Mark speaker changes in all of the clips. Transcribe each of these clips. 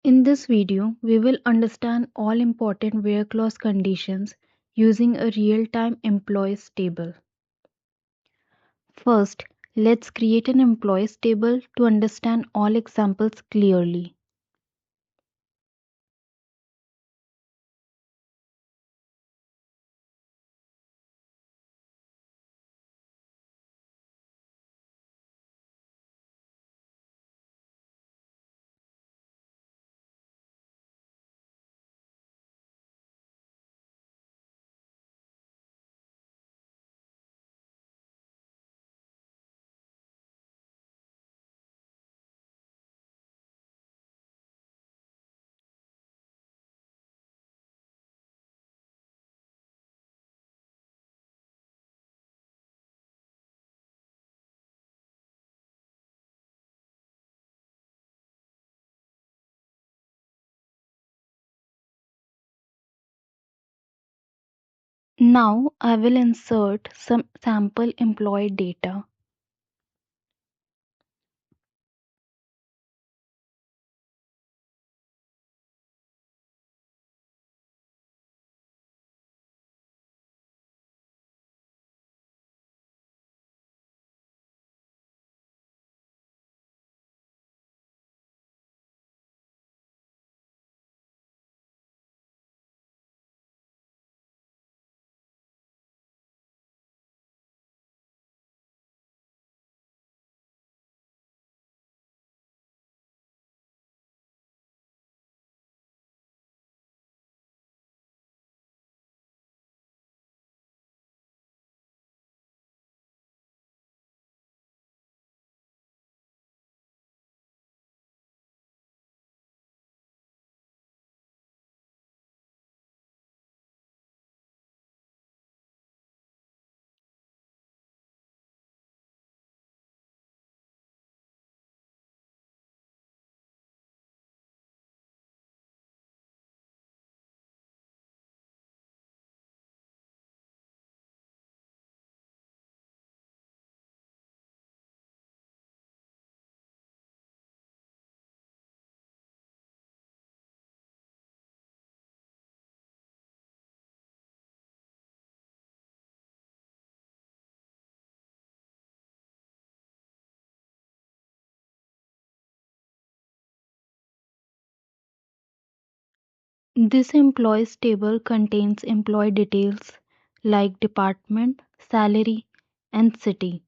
Speaker 1: In this video, we will understand all important where clause conditions using a real-time employees table. First, let's create an employees table to understand all examples clearly. Now, I will insert some sample employee data. This employees table contains employee details like department, salary, and city.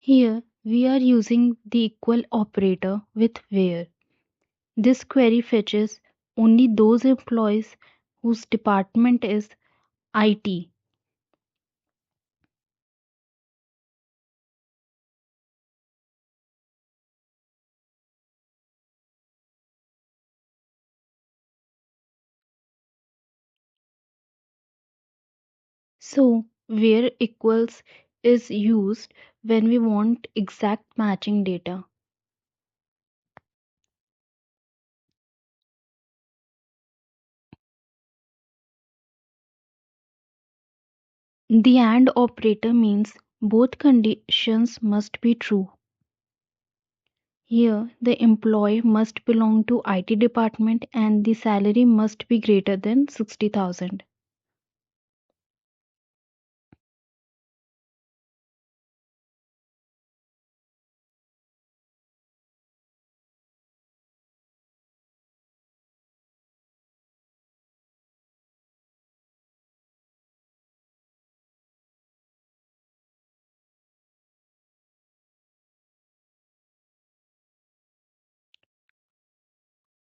Speaker 1: Here, we are using the equal operator with where. This query fetches only those employees whose department is IT. So, where equals is used when we want exact matching data. The AND operator means both conditions must be true. Here, the employee must belong to IT department and the salary must be greater than 60,000.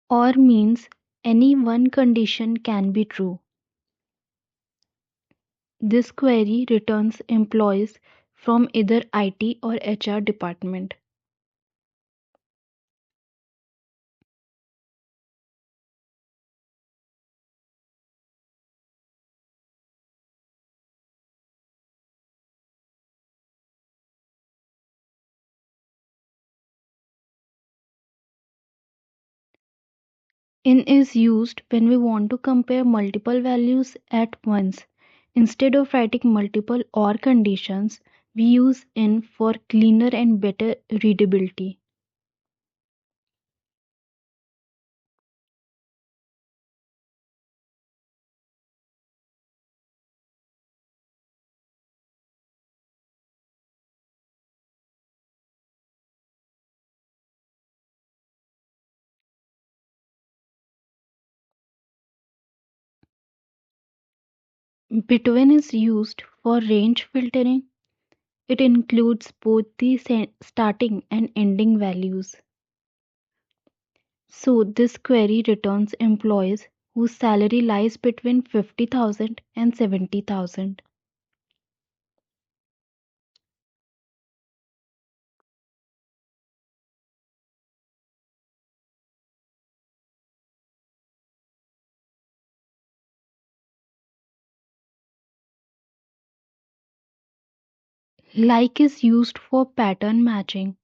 Speaker 1: Or means any one condition can be true. This query returns employees from either IT or HR department. In is used when we want to compare multiple values at once. Instead of writing multiple or conditions, we use in for cleaner and better readability. Between is used for range filtering. It includes both the starting and ending values. So this query returns employees whose salary lies between 50,000 and 70,000. Like is used for pattern matching.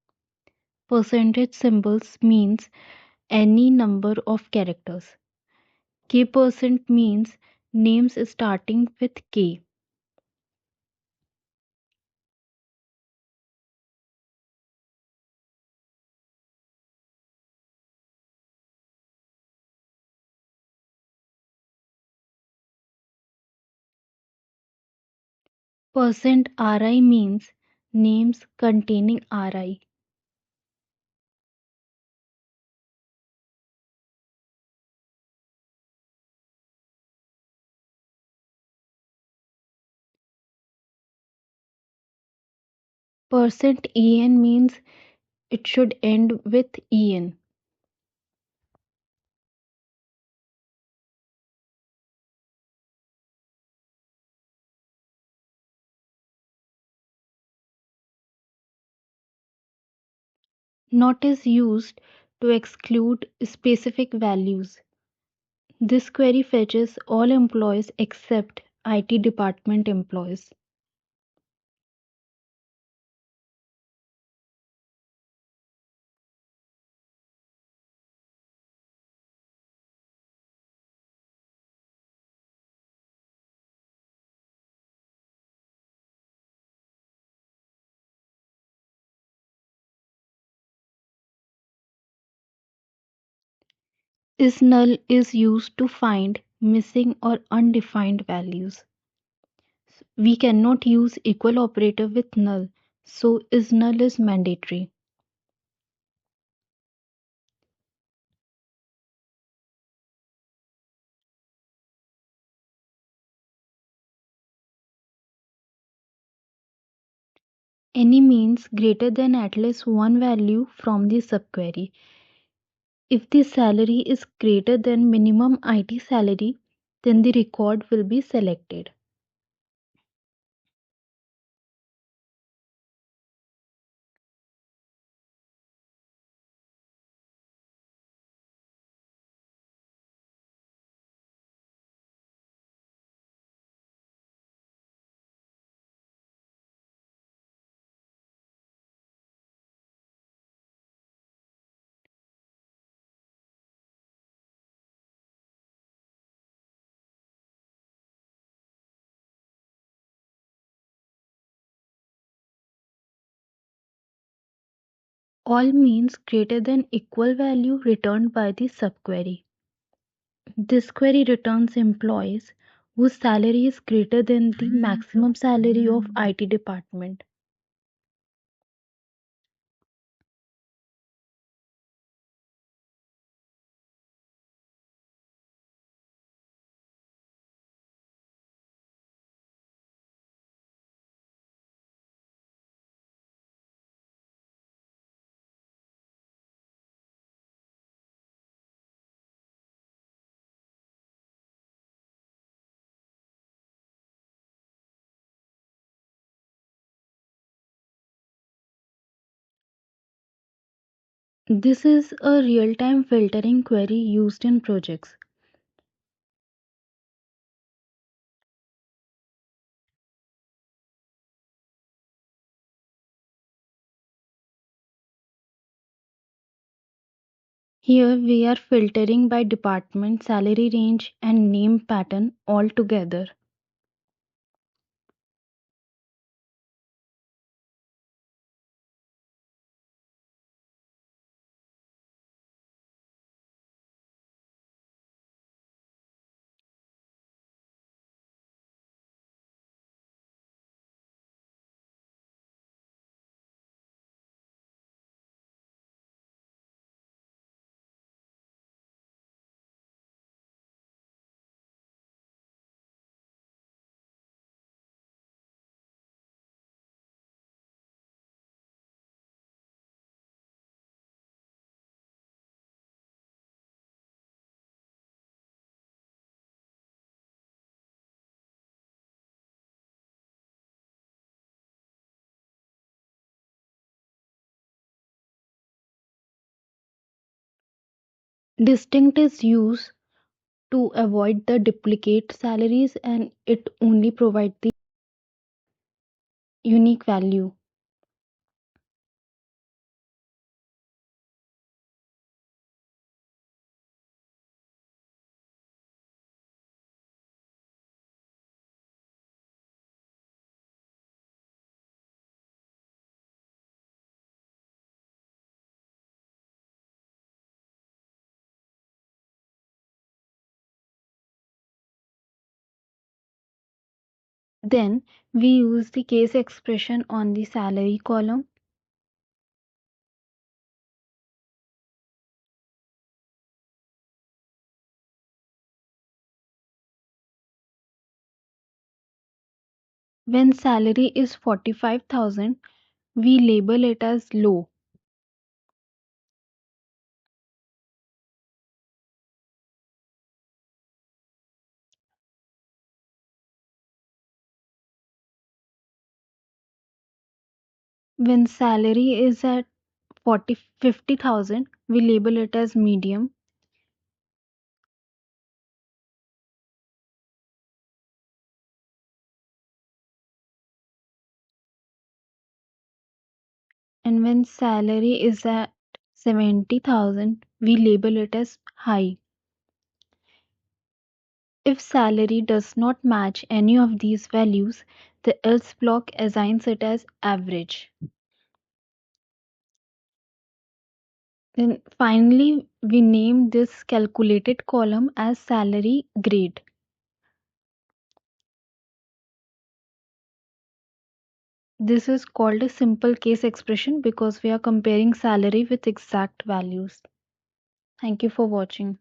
Speaker 1: Percentage symbols means any number of characters. K% means names starting with K. %RI means names containing RI. %EN means it should end with EN. Not is used to exclude specific values. This query fetches all employees except IT department employees. Is null is used to find missing or undefined values. We cannot use equal operator with null, so is null is mandatory. Any means greater than at least one value from the subquery. If the salary is greater than minimum IT salary, then the record will be selected. All means greater than equal value returned by the subquery. This query returns employees whose salary is greater than the maximum salary of IT department. This is a real-time filtering query used in projects. Here we are filtering by department, salary range, and name pattern all together. Distinct is used to avoid the duplicate salaries and it only provides the unique value. Then we use the case expression on the salary column. When salary is 45,000, we label it as low. When salary is at 50,000, we label it as medium. And when salary is at 70,000, we label it as high. If salary does not match any of these values, the else block assigns it as average. Then finally, we name this calculated column as salary grade. This is called a simple case expression because we are comparing salary with exact values. Thank you for watching.